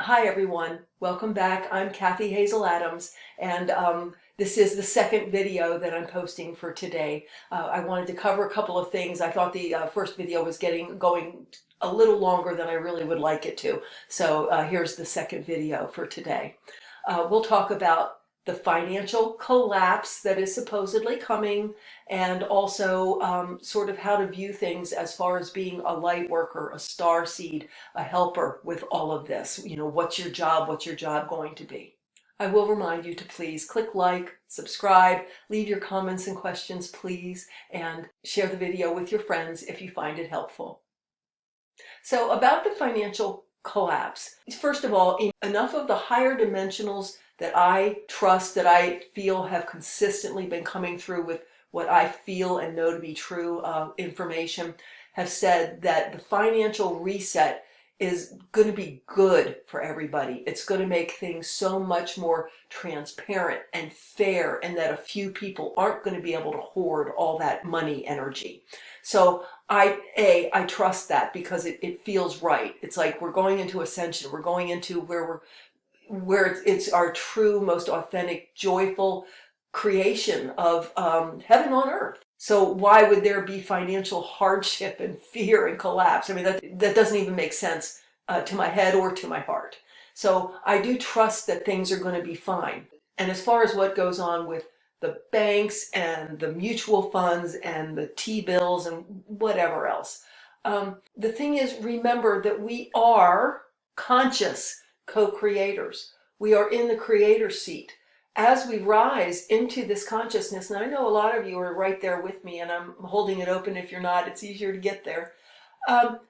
Hi everyone, welcome back. I'm Kathy Hazel Adams, and this is the second video that I'm posting for today. I wanted to cover a couple of things. I thought the first video was going a little longer than I really would like it to, so here's the second video for today. We'll talk about the financial collapse that is supposedly coming, and also sort of how to view things as far as being a light worker, a star seed, a helper with all of this. You know, what's your job? What's your job going to be? I will remind you to please click like, subscribe, leave your comments and questions, please, and share the video with your friends if you find it helpful. So about the financial collapse, first of all, enough of the higher dimensionals that I trust, that I feel have consistently been coming through with what I feel and know to be true information, have said that the financial reset is going to be good for everybody. It's going to make things so much more transparent and fair, and that a few people aren't going to be able to hoard all that money energy. So I trust that because it feels right. It's like we're going into ascension. We're going into where it's our true, most authentic, joyful creation of heaven on earth. So why would there be financial hardship and fear and collapse? I mean, that doesn't even make sense to my head or to my heart. So I do trust that things are going to be fine. And as far as what goes on with the banks and the mutual funds and the T-bills and whatever else, the thing is, remember that we are conscious co-creators. We are in the creator seat. As we rise into this consciousness, and I know a lot of you are right there with me, and I'm holding it open. If you're not, it's easier to get there.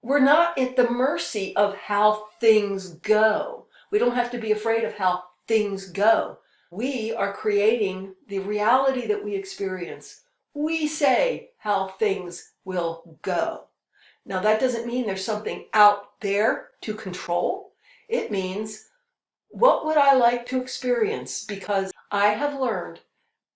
We're not at the mercy of how things go. We don't have to be afraid of how things go. We are creating the reality that we experience. We say how things will go. Now, that doesn't mean there's something out there to control. It means, what would I like to experience? Because I have learned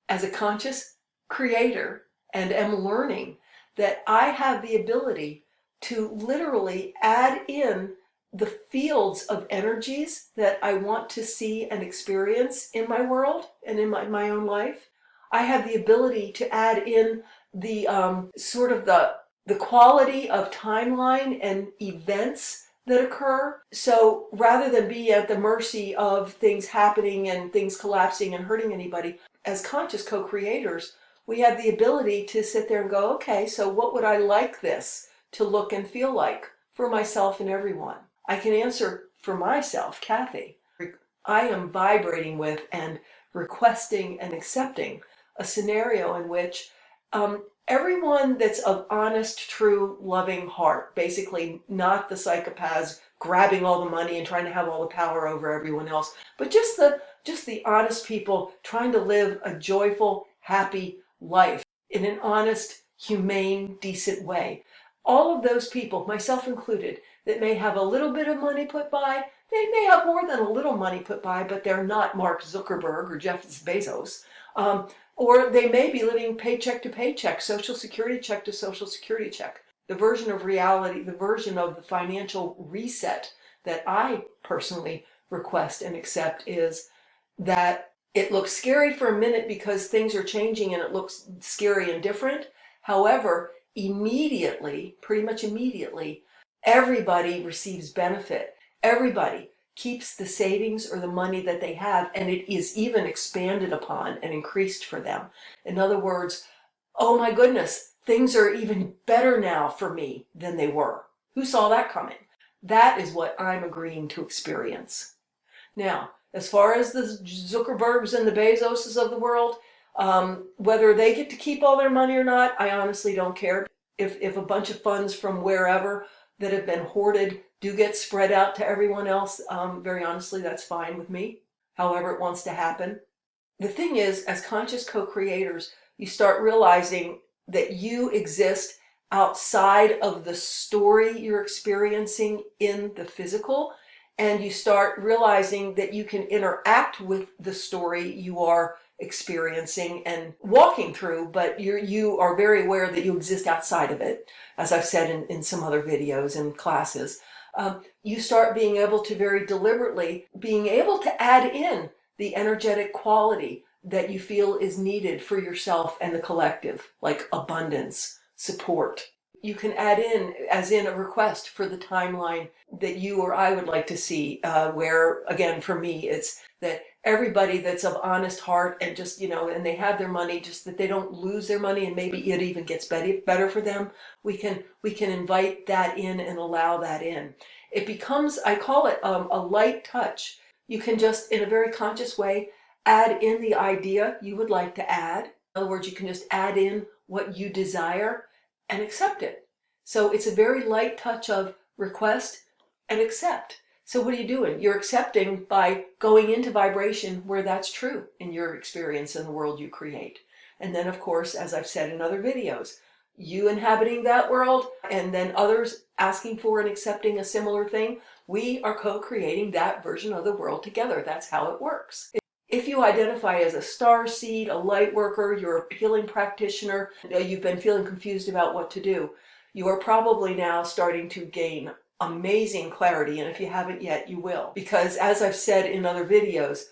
as a conscious creator and am learning that I have the ability to literally add in the fields of energies that I want to see and experience in my world and in my own life. I have the ability to add in the sort of the quality of timeline and events that occur. So rather than be at the mercy of things happening and things collapsing and hurting anybody, as conscious co-creators, we have the ability to sit there and go, okay, so what would I like this to look and feel like for myself and everyone? I can answer for myself, Kathy. I am vibrating with and requesting and accepting a scenario in which everyone that's of honest, true, loving heart, basically not the psychopaths grabbing all the money and trying to have all the power over everyone else, but just the honest people trying to live a joyful, happy life in an honest, humane, decent way. All of those people, myself included, that may have a little bit of money put by, they may have more than a little money put by, but they're not Mark Zuckerberg or Jeff Bezos. Or they may be living paycheck to paycheck, social security check to social security check. The version of reality, the version of the financial reset that I personally request and accept is that it looks scary for a minute because things are changing and it looks scary and different. However, immediately, pretty much immediately, everybody receives benefit. Everybody keeps the savings or the money that they have, and it is even expanded upon and increased for them. In other words, oh my goodness, things are even better now for me than they were. Who saw that coming? That is what I'm agreeing to experience. Now, as far as the Zuckerbergs and the Bezoses of the world, whether they get to keep all their money or not, I honestly don't care. If a bunch of funds from wherever that have been hoarded do get spread out to everyone else, very honestly, that's fine with me, however it wants to happen. The thing is, as conscious co-creators, you start realizing that you exist outside of the story you're experiencing in the physical, and you start realizing that you can interact with the story you are experiencing and walking through, but you are very aware that you exist outside of it, as I've said in some other videos and classes. you start being able to very deliberately being able to add in the energetic quality that you feel is needed for yourself and the collective, like abundance, support. You can add in, as in a request for the timeline that you or I would like to see, where, again, for me, it's that everybody that's of honest heart and just, and they have their money, just that they don't lose their money and maybe it even gets better for them. We can invite that in and allow that in. It becomes, I call it a light touch. You can just, in a very conscious way, add in the idea you would like to add. In other words, you can just add in what you desire and accept it. So it's a very light touch of request and accept. So what are you doing? You're accepting by going into vibration where that's true in your experience in the world you create. And then, of course, as I've said in other videos, you inhabiting that world and then others asking for and accepting a similar thing, we are co-creating that version of the world together. That's how it works. If you identify as a star seed, a light worker, you're a healing practitioner, you've been feeling confused about what to do, you are probably now starting to gain amazing clarity. And if you haven't yet, you will. Because as I've said in other videos,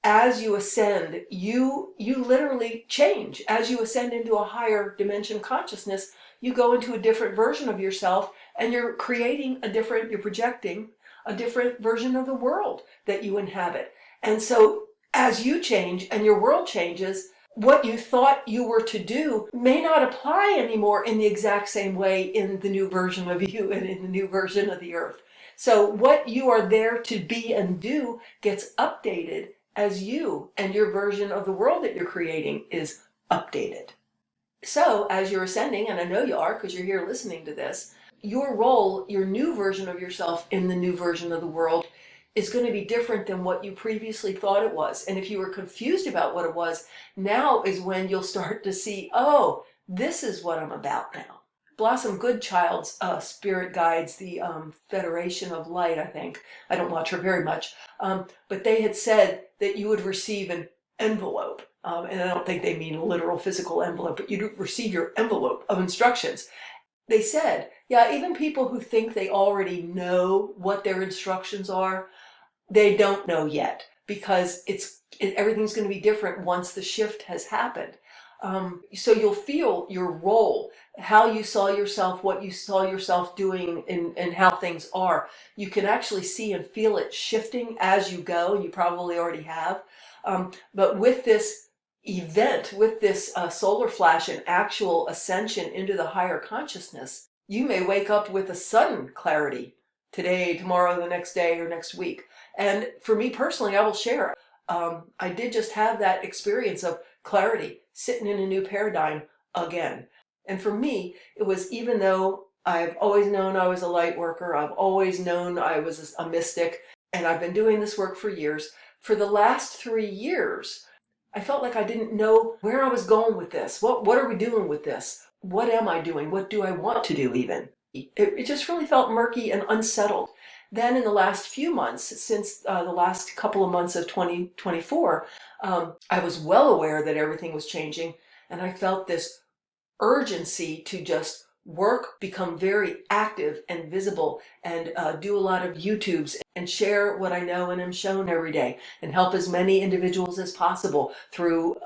as you ascend, you literally change. As you ascend into a higher dimension consciousness, you go into a different version of yourself and you're projecting a different version of the world that you inhabit. And so as you change and your world changes, what you thought you were to do may not apply anymore in the exact same way in the new version of you and in the new version of the earth. So what you are there to be and do gets updated as you and your version of the world that you're creating is updated. So as you're ascending, and I know you are because you're here listening to this, your role, your new version of yourself in the new version of the world is going to be different than what you previously thought it was. And if you were confused about what it was, now is when you'll start to see, oh, this is what I'm about now. Blossom Goodchild's spirit guides, the Federation of Light, I think. I don't watch her very much. But they had said that you would receive an envelope. And I don't think they mean a literal physical envelope, but you'd receive your envelope of instructions. They said, yeah, even people who think they already know what their instructions are, they don't know yet because everything's going to be different once the shift has happened. So you'll feel your role, how you saw yourself, what you saw yourself doing, and how things are. You can actually see and feel it shifting as you go. You probably already have. But with this event, with this solar flash and actual ascension into the higher consciousness, you may wake up with a sudden clarity today, tomorrow, the next day, or next week. And for me personally, I will share. I did just have that experience of clarity, sitting in a new paradigm again. And for me, it was, even though I've always known I was a light worker, I've always known I was a mystic, and I've been doing this work for years, for the last 3 years, I felt like I didn't know where I was going with this. What are we doing with this? What am I doing? What do I want to do even? It just really felt murky and unsettled. Then in the last few months, since the last couple of months of 2024, I was well aware that everything was changing, and I felt this urgency to just work, become very active and visible, and do a lot of YouTubes and share what I know and am shown every day, and help as many individuals as possible through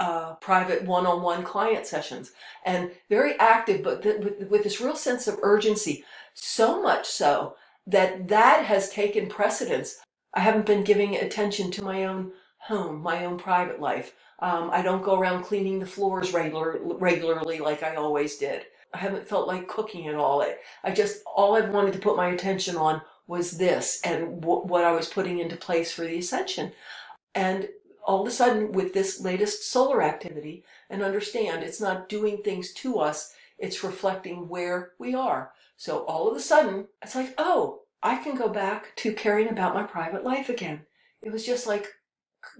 private one-on-one client sessions. And very active, but with this real sense of urgency, so much so that has taken precedence. I haven't been giving attention to my own home, my own private life. I don't go around cleaning the floors regularly like I always did. I haven't felt like cooking at all. All I wanted to put my attention on was this and what I was putting into place for the ascension. And all of a sudden, with this latest solar activity, and understand it's not doing things to us, it's reflecting where we are. So all of a sudden, it's like, oh, I can go back to caring about my private life again. It was just like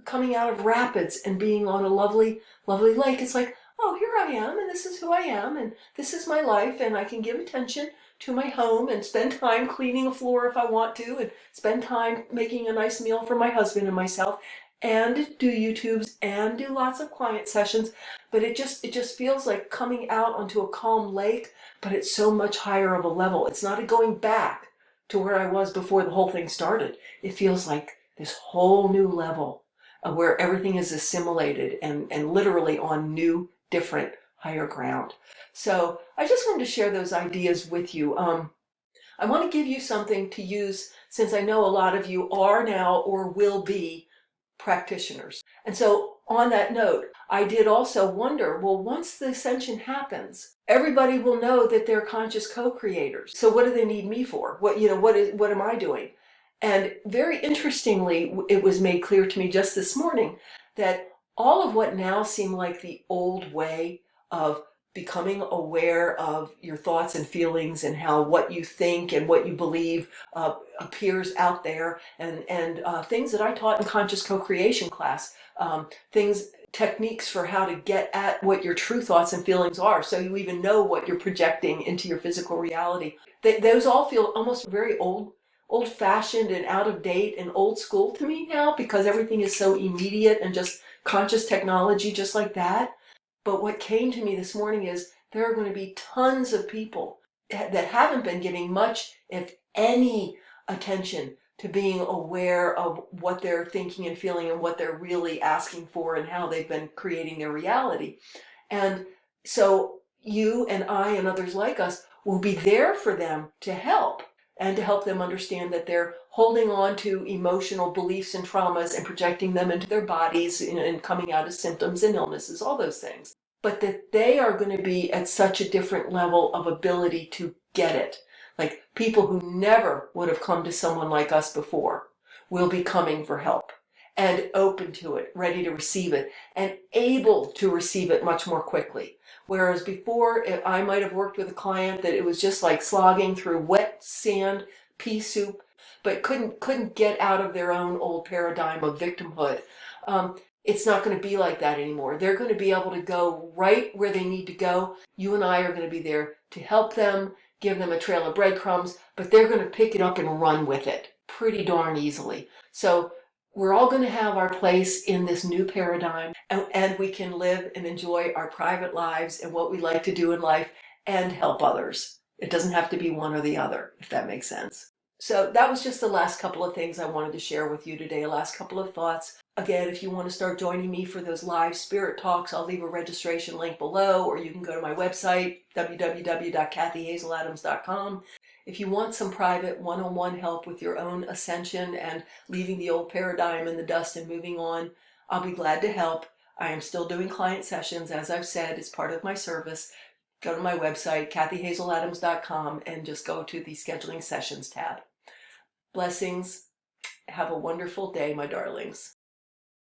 coming out of rapids and being on a lovely, lovely lake. It's like, oh, here I am, and this is who I am, and this is my life, and I can give attention to my home and spend time cleaning a floor if I want to, and spend time making a nice meal for my husband and myself, and do YouTubes and do lots of client sessions. But it just feels like coming out onto a calm lake, but it's so much higher of a level. It's not a going back to where I was before the whole thing started. It feels like this whole new level of where everything is assimilated and literally on new, different, higher ground. So I just wanted to share those ideas with you. I want to give you something to use since I know a lot of you are now or will be practitioners. And so on that note, I did also wonder, well, once the ascension happens, everybody will know that they're conscious co-creators. So what do they need me for? What am I doing? And very interestingly, it was made clear to me just this morning that all of what now seemed like the old way of becoming aware of your thoughts and feelings and how what you think and what you believe appears out there, and things that I taught in conscious co-creation class, techniques for how to get at what your true thoughts and feelings are, so you even know what you're projecting into your physical reality. Those all feel almost very old-fashioned and out of date and old school to me now, because everything is so immediate and just conscious technology just like that. But what came to me this morning is there are going to be tons of people that haven't been giving much, if any, attention to being aware of what they're thinking and feeling and what they're really asking for and how they've been creating their reality. And so you and I and others like us will be there for them to help, and to help them understand that they're holding on to emotional beliefs and traumas and projecting them into their bodies and coming out as symptoms and illnesses, all those things. But that they are going to be at such a different level of ability to get it. Like people who never would have come to someone like us before will be coming for help and open to it, ready to receive it, and able to receive it much more quickly. Whereas before, I might have worked with a client that it was just like slogging through wet sand, pea soup, but couldn't get out of their own old paradigm of victimhood. It's not going to be like that anymore. They're going to be able to go right where they need to go. You and I are going to be there to help them, give them a trail of breadcrumbs, but they're going to pick it up and run with it pretty darn easily. So we're all going to have our place in this new paradigm, and we can live and enjoy our private lives and what we like to do in life and help others. It doesn't have to be one or the other, if that makes sense. So that was just the last couple of things I wanted to share with you today, last couple of thoughts. Again, if you want to start joining me for those live spirit talks, I'll leave a registration link below, or you can go to my website, www.kathyhazeladams.com. If you want some private one-on-one help with your own ascension and leaving the old paradigm in the dust and moving on, I'll be glad to help. I am still doing client sessions, as I've said, it's part of my service. Go to my website, kathyhazeladams.com, and just go to the scheduling sessions tab. Blessings. Have a wonderful day, my darlings.